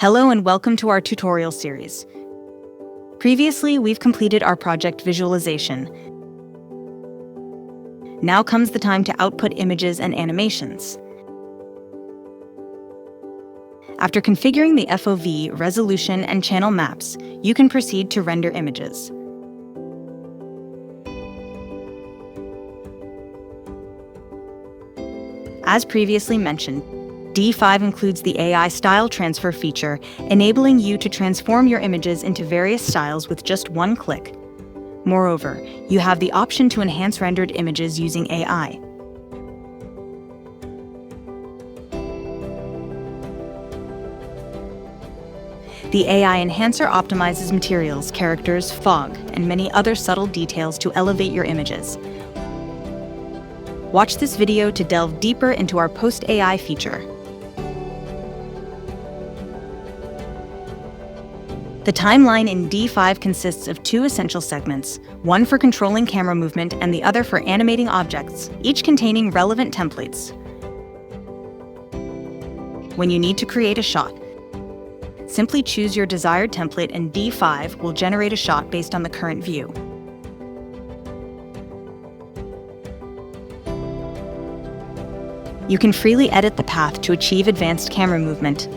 Hello and welcome to our tutorial series. Previously, we've completed our project visualization. Now comes the time to output images and animations. After configuring the FOV, resolution, and channel maps, you can proceed to render images. As previously mentioned, D5 includes the AI style transfer feature, enabling you to transform your images into various styles with just one click. Moreover, you have the option to enhance rendered images using AI. The AI enhancer optimizes materials, characters, fog, and many other subtle details to elevate your images. Watch this video to delve deeper into our post-AI feature. The timeline in D5 consists of two essential segments, one for controlling camera movement and the other for animating objects, each containing relevant templates. When you need to create a shot, simply choose your desired template and D5 will generate a shot based on the current view. You can freely edit the path to achieve advanced camera movement.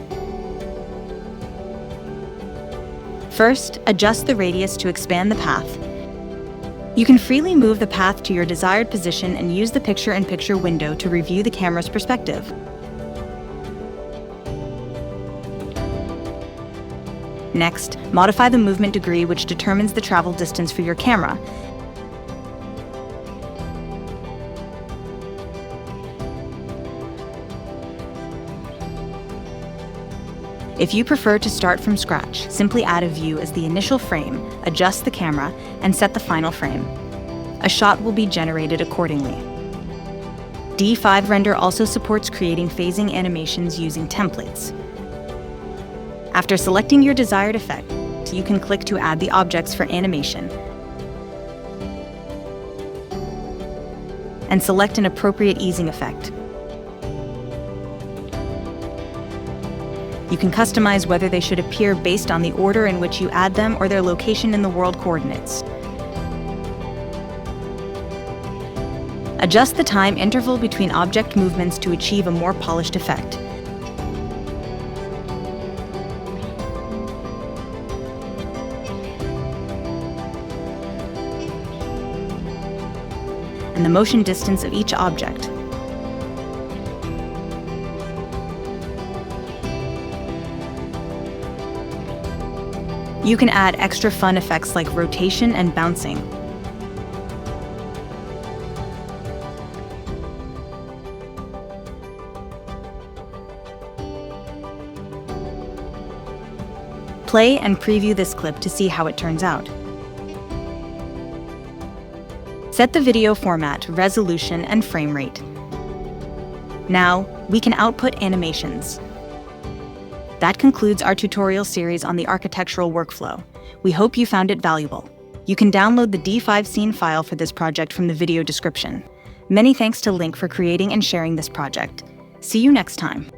First, adjust the radius to expand the path. You can freely move the path to your desired position and use the picture-in-picture window to review the camera's perspective. Next, modify the movement degree, which determines the travel distance for your camera. If you prefer to start from scratch, simply add a view as the initial frame, adjust the camera, and set the final frame. A shot will be generated accordingly. D5 Render also supports creating phasing animations using templates. After selecting your desired effect, you can click to add the objects for animation and select an appropriate easing effect. You can customize whether they should appear based on the order in which you add them or their location in the world coordinates. Adjust the time interval between object movements to achieve a more polished effect. And the motion distance of each object. You can add extra fun effects like rotation and bouncing. Play and preview this clip to see how it turns out. Set the video format, resolution, and frame rate. Now, we can output animations. That concludes our tutorial series on the architectural workflow. We hope you found it valuable. You can download the D5 scene file for this project from the video description. Many thanks to Link for creating and sharing this project. See you next time.